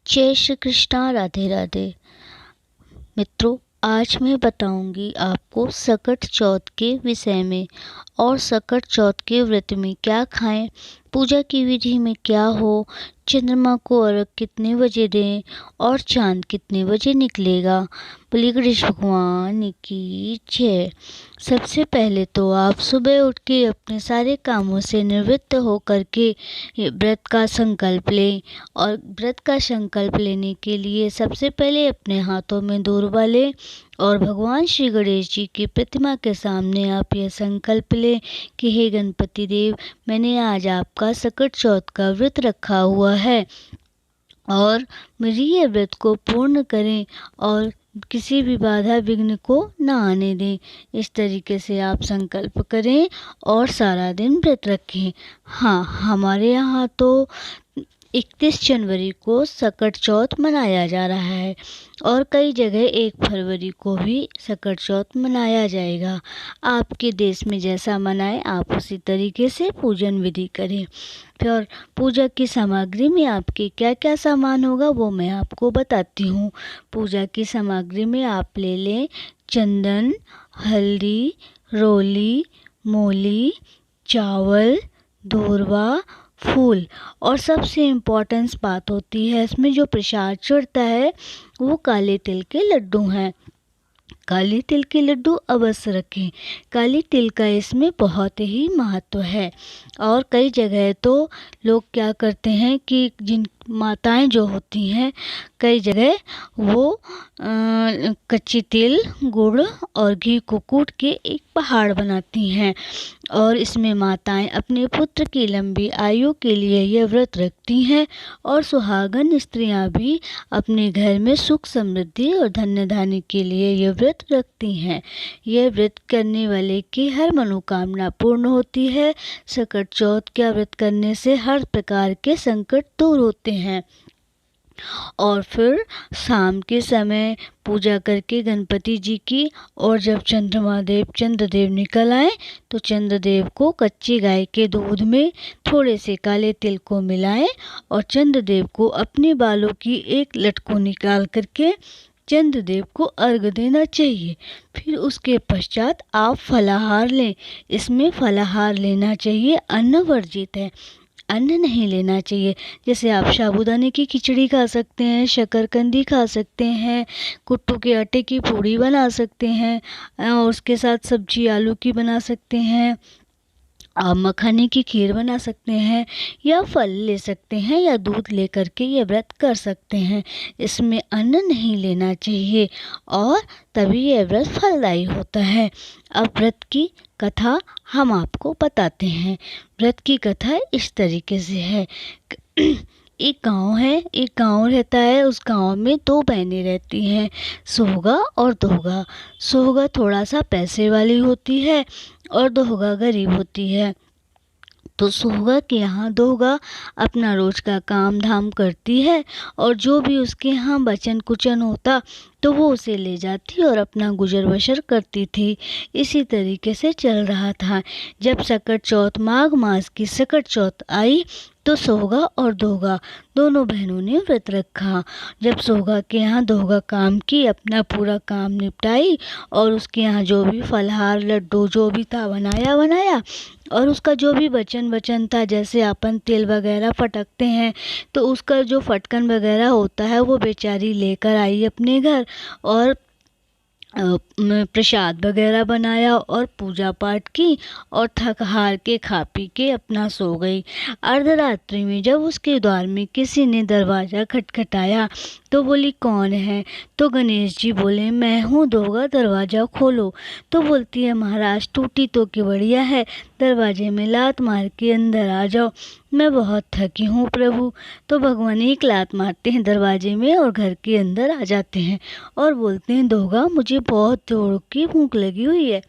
जय श्री कृष्णा। राधे राधे। मित्रों, आज मैं बताऊंगी आपको सकट चौथ के विषय में और सकट चौथ के व्रत में क्या खाएं, पूजा की विधि में क्या हो, चंद्रमा को अर्घ कितने बजे दें और चांद कितने बजे निकलेगा। बोलिए गणेश भगवान की जय। सबसे पहले तो आप सुबह उठ के अपने सारे कामों से निवृत्त होकर के व्रत का संकल्प लें। और व्रत का संकल्प लेने के लिए सबसे पहले अपने हाथों में दूर्वा लें और भगवान श्री गणेश जी की प्रतिमा के सामने आप यह संकल्प लें कि हे गणपति देव, मैंने आज आपका सकट चौथ का व्रत रखा हुआ है और मेरी ये व्रत को पूर्ण करें और किसी भी बाधा विघ्न को न आने दें। इस तरीके से आप संकल्प करें और सारा दिन व्रत रखें। हाँ, हमारे यहाँ तो 31 जनवरी को सकट चौथ मनाया जा रहा है और कई जगह 1 फरवरी को भी सकट चौथ मनाया जाएगा। आपके देश में जैसा मनाएं आप उसी तरीके से पूजन विधि करें। फिर पूजा की सामग्री में आपके क्या क्या सामान होगा वो मैं आपको बताती हूँ। पूजा की सामग्री में आप ले लें चंदन, हल्दी, रोली, मोली, चावल, दूर्वा, फूल और सबसे इम्पोर्टेंट बात होती है इसमें जो प्रसाद चढ़ता है वो काले तिल के लड्डू हैं। काले तिल के लड्डू अवश्य रखें। काले तिल का इसमें बहुत ही महत्व है और कई जगह तो लोग क्या करते हैं कि जिन माताएं जो होती हैं कई जगह वो कच्ची तिल, गुड़ और घी को कूट के एक पहाड़ बनाती हैं और इसमें माताएं अपने पुत्र की लंबी आयु के लिए यह व्रत रखती हैं और सुहागन स्त्रियां भी अपने घर में सुख समृद्धि और धन्य धान्य के लिए यह व्रत रखती हैं। यह व्रत करने वाले की हर मनोकामना पूर्ण होती है। सकट चौथ का व्रत करने से हर प्रकार के संकट दूर होते हैं। और फिर शाम के समय पूजा करके गणपति जी की और जब चंद्रदेव निकल आए तो चंद्रदेव को कच्ची गाय के दूध में थोड़े से काले तिल को मिलाएं और चंद्रदेव को अपने बालों की एक लट को निकाल करके चंद्रदेव को अर्घ देना चाहिए। फिर उसके पश्चात आप फलाहार लें। इसमें फलाहार लेना चाहिए, अन्न वर्जित है, अन्न नहीं लेना चाहिए। जैसे आप साबूदाने की खिचड़ी खा सकते हैं, शकरकंदी खा सकते हैं, कुट्टू के आटे की पूड़ी बना सकते हैं और उसके साथ सब्जी आलू की बना सकते हैं, आप मखाने की खीर बना सकते हैं या फल ले सकते हैं या दूध ले करके ये व्रत कर सकते हैं। इसमें अन्न नहीं लेना चाहिए और तभी यह व्रत फलदायी होता है। अब व्रत की कथा हम आपको बताते हैं। व्रत की कथा इस तरीके से है। एक गांव है, एक गांव रहता है। उस गांव में 2 बहनें रहती हैं, सोहगा और दोहगा। सोहगा थोड़ा सा पैसे वाली होती है और दोहगा गरीब होती है। तो सोहगा के यहाँ दोहगा अपना रोज का काम धाम करती है और जो भी उसके यहाँ बचन कुचन होता तो वो उसे ले जाती और अपना गुजर बसर करती थी। इसी तरीके से चल रहा था। जब सकट चौथ, माघ मास की सकट चौथ आई तो सोहगा और दोहगा दोनों बहनों ने व्रत रखा। जब सोहगा के यहाँ दोहगा काम की, अपना पूरा काम निपटाई और उसके यहाँ जो भी फलहार लड्डू जो भी था बनाया और उसका जो भी बचन था, जैसे अपन तिल वगैरह फटकते हैं तो उसका जो फटकन वगैरह होता है वो बेचारी लेकर आई अपने घर और प्रसाद वगैरह बनाया और पूजा पाठ की और थक हार के खा पी के अपना सो गई। अर्धरात्रि में जब उसके द्वार में किसी ने दरवाज़ा खटखटाया तो बोली कौन है? तो गणेश जी बोले मैं हूँ दोहगा, दरवाज़ा खोलो। तो बोलती है महाराज टूटी तो केवड़िया है, दरवाजे में लात मार के अंदर आ जाओ, मैं बहुत थकी हूँ प्रभु। तो भगवान एक लात मारते हैं दरवाजे में और घर के अंदर आ जाते हैं और बोलते हैं दोहगा मुझे बहुत जोर की भूख लगी हुई है।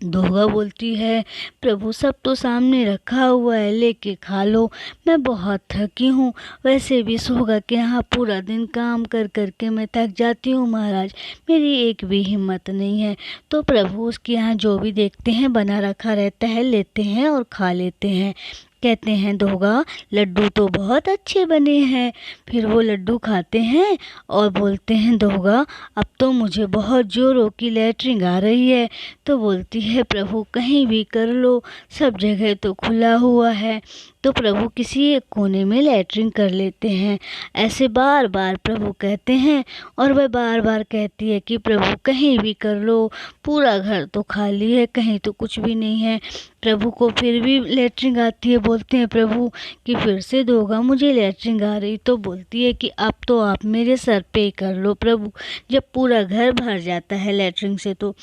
दोहगा बोलती है प्रभु सब तो सामने रखा हुआ है, लेके खा लो, मैं बहुत थकी हूँ। वैसे भी सोहगा के यहाँ पूरा दिन काम कर कर के मैं थक जाती हूँ महाराज, मेरी एक भी हिम्मत नहीं है। तो प्रभु उसके यहाँ जो भी देखते हैं बना रखा रहता है लेते हैं और खा लेते हैं। कहते हैं दोगा लड्डू तो बहुत अच्छे बने हैं। फिर वो लड्डू खाते हैं और बोलते हैं दोगा अब तो मुझे बहुत जोरों की लैट्रिन आ रही है। तो बोलती है प्रभु कहीं भी कर लो, सब जगह तो खुला हुआ है। तो प्रभु किसी एक कोने में लैट्रिन कर लेते हैं। ऐसे बार बार प्रभु कहते हैं और वह बार बार कहती है कि प्रभु कहीं भी कर लो, पूरा घर तो खाली है, कहीं तो कुछ भी नहीं है। प्रभु को फिर भी लैट्रिन आती है। बोलते हैं प्रभु कि फिर से दोगा मुझे लैट्रिन आ रही। तो बोलती है कि अब तो आप मेरे सर पे कर लो प्रभु, जब पूरा घर भर जाता है लैट्रिन से। तो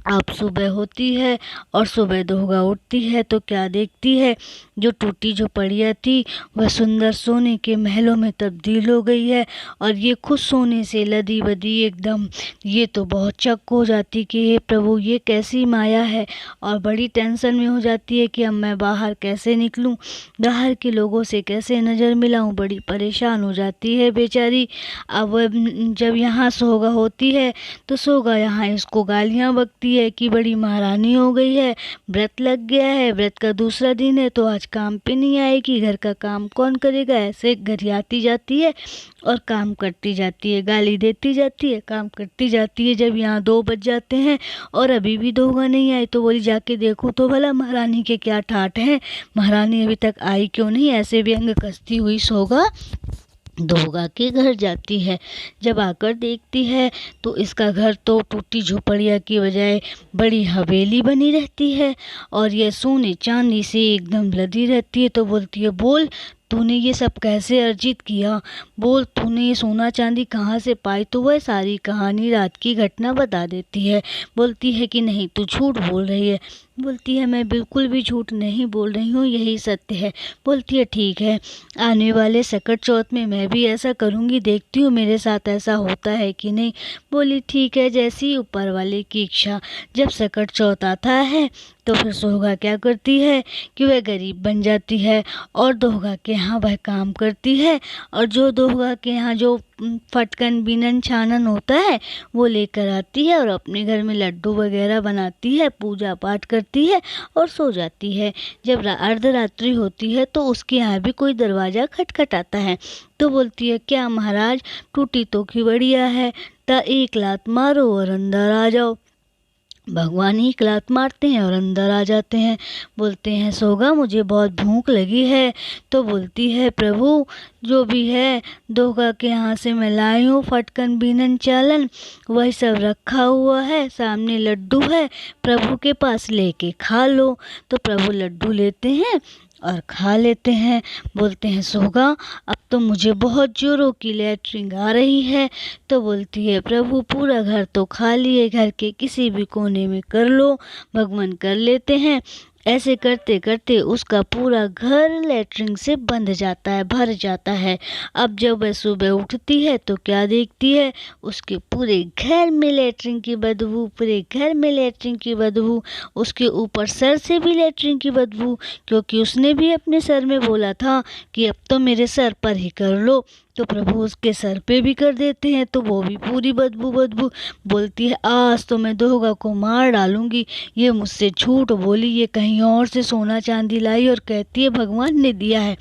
अब सुबह होती है और सुबह दोगा उठती है तो क्या देखती है, जो टूटी झोपड़ियाँ थी वह सुंदर सोने के महलों में तब्दील हो गई है। और ये खुद सोने से लदी बदी एकदम, ये तो बहुत चक हो जाती कि हे प्रभु ये कैसी माया है। और बड़ी टेंशन में हो जाती है कि अब मैं बाहर कैसे निकलूं, बाहर के लोगों से कैसे नज़र मिलाऊं। बड़ी परेशान हो जाती है बेचारी। अब जब यहाँ सोगा होती है तो सोगा यहाँ इसको गालियाँ बकती है कि बड़ी महारानी हो गई है, व्रत लग गया है, व्रत का दूसरा दिन है तो आज काम पे नहीं आएगी, घर का काम कौन करेगा। ऐसे घर आती जाती है और काम करती जाती है, गाली देती जाती है, काम करती जाती है। जब यहाँ 2 बज जाते हैं और अभी भी दोगा नहीं आई तो बोली जाके देखो तो भला महारानी के क्या ठाठ हैं, महारानी अभी तक आई क्यों नहीं। ऐसे व्यंग कसती हुई सोगा दोगा के घर जाती है। जब आकर देखती है तो इसका घर तो टूटी झोपड़ियाँ की बजाय बड़ी हवेली बनी रहती है और यह सोने चांदी से एकदम लदी रहती है। तो बोलती है बोल तूने ये सब कैसे अर्जित किया, बोल तूने ये सोना चांदी कहाँ से पाई। तो वह सारी कहानी रात की घटना बता देती है। बोलती है कि नहीं तू झूठ बोल रही है। बोलती है मैं बिल्कुल भी झूठ नहीं बोल रही हूँ, यही सत्य है। बोलती है ठीक है, आने वाले सकट चौथ में मैं भी ऐसा करूँगी, देखती हूँ मेरे साथ ऐसा होता है कि नहीं। बोली ठीक है, जैसी ऊपर वाले की इच्छा। जब सकट चौथ आता है तो फिर सोगा क्या करती है कि वह गरीब बन जाती है और दोगा के यहाँ वह काम करती है। और जो दोगा के यहाँ जो फटकन बीनन छानन होता है वो लेकर आती है और अपने घर में लड्डू वगैरह बनाती है, पूजा पाठ करती है और सो जाती है। जब अर्धरात्रि होती है तो उसके यहाँ भी कोई दरवाज़ा खटखटाता है। तो बोलती है क्या महाराज, टूटी तो की बढ़िया है, ता एक लात मारो और अंदर आ जाओ। भगवान ही लात मारते हैं और अंदर आ जाते हैं। बोलते हैं सोगा मुझे बहुत भूख लगी है। तो बोलती है प्रभु जो भी है दोगा के यहाँ से मैं लाई हूँ फटकन बीनन चालन, वही सब रखा हुआ है, सामने लड्डू है, प्रभु के पास लेके खा लो। तो प्रभु लड्डू लेते हैं और खा लेते हैं। बोलते हैं सोगा अब तो मुझे बहुत जोरों की लैट्रिन आ रही है। तो बोलती है प्रभु पूरा घर तो खाली है, घर के किसी भी कोने में कर लो, भगवान कर लेते हैं। ऐसे करते करते उसका पूरा घर लैट्रिन से बंध जाता है, भर जाता है। अब जब वह सुबह उठती है तो क्या देखती है, उसके पूरे घर में लैट्रिन की बदबू, पूरे घर में लैट्रिन की बदबू, उसके ऊपर सर से भी लैट्रिन की बदबू, क्योंकि उसने भी अपने सर में बोला था कि अब तो मेरे सर पर ही कर लो। तो प्रभु उसके सर पे भी कर देते हैं तो वो भी पूरी बदबू बदबू। बोलती है आज तो मैं दोगा को मार डालूंगी, ये मुझसे झूठ बोली, ये कहीं और से सोना चांदी लाई और कहती है भगवान ने दिया है।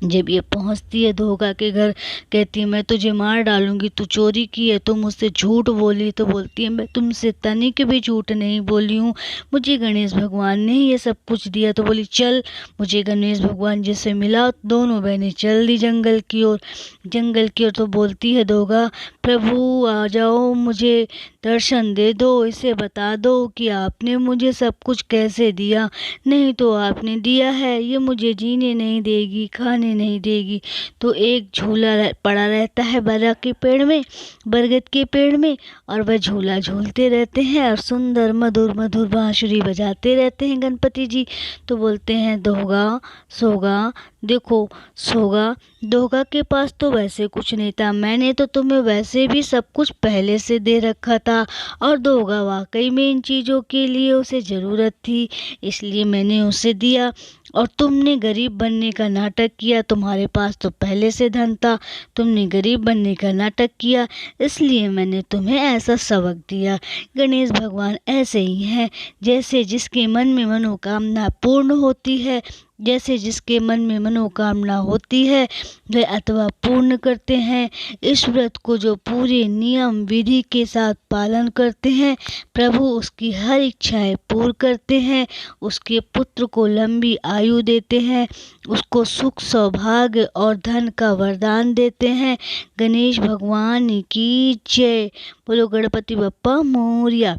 जब ये पहुंचती है दोगा के घर कहती है मैं तुझे मार डालूंगी, तू चोरी की है, तो मुझसे झूठ बोली। तो बोलती है मैं तुमसे तनिक भी झूठ नहीं बोली हूँ, मुझे गणेश भगवान ने ही ये सब कुछ दिया। तो बोली चल मुझे गणेश भगवान जिससे मिला। दोनों बहनें चल दी जंगल की ओर, जंगल की ओर। तो बोलती है दोगा प्रभु आ जाओ, मुझे दर्शन दे दो, इसे बता दो कि आपने मुझे सब कुछ कैसे दिया, नहीं तो आपने दिया है ये मुझे जीने नहीं देगी, खाने नहीं देगी। तो एक झूला पड़ा रहता है बरगद के पेड़ में, बरगद के पेड़ में, और वह झूला झूलते रहते हैं और सुंदर मधुर मधुर बांसुरी बजाते रहते हैं गणपति जी। तो बोलते हैं दोगा सोगा देखो सोगा, दोगा के पास तो वैसे कुछ नहीं था, मैंने तो तुम्हें वैसे भी सब कुछ पहले से दे रखा था, और दोगा वाकई में इन चीज़ों के लिए उसे ज़रूरत थी इसलिए मैंने उसे दिया। और तुमने गरीब बनने का नाटक किया, तुम्हारे पास तो पहले से धन था, तुमने गरीब बनने का नाटक किया इसलिए मैंने तुम्हें ऐसा सबक दिया। गणेश भगवान ऐसे ही हैं, जैसे जिसके मन में मनोकामना पूर्ण होती है जैसे जिसके मन में मनोकामना होती है वे अथवा पूर्ण करते हैं। इस व्रत को जो पूरे नियम विधि के साथ पालन करते हैं, प्रभु उसकी हर इच्छाएं पूर्ण करते हैं, उसके पुत्र को लंबी आयु देते हैं, उसको सुख सौभाग्य और धन का वरदान देते हैं। गणेश भगवान की जय। बोलो गणपति बप्पा मोरया।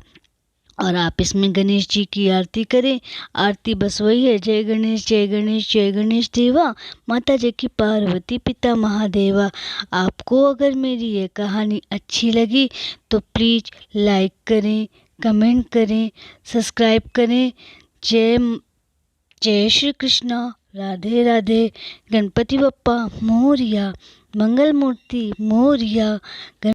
और आप इसमें गणेश जी की आरती करें। आरती बस वही है, जय गणेश जय गणेश जय गणेश देवा, माता जय की पार्वती पिता महादेवा। आपको अगर मेरी ये कहानी अच्छी लगी तो प्लीज़ लाइक करें, कमेंट करें, सब्सक्राइब करें। जय जय श्री कृष्णा, राधे राधे। गणपति बप्पा मोरया, मंगल मूर्ति मोरया।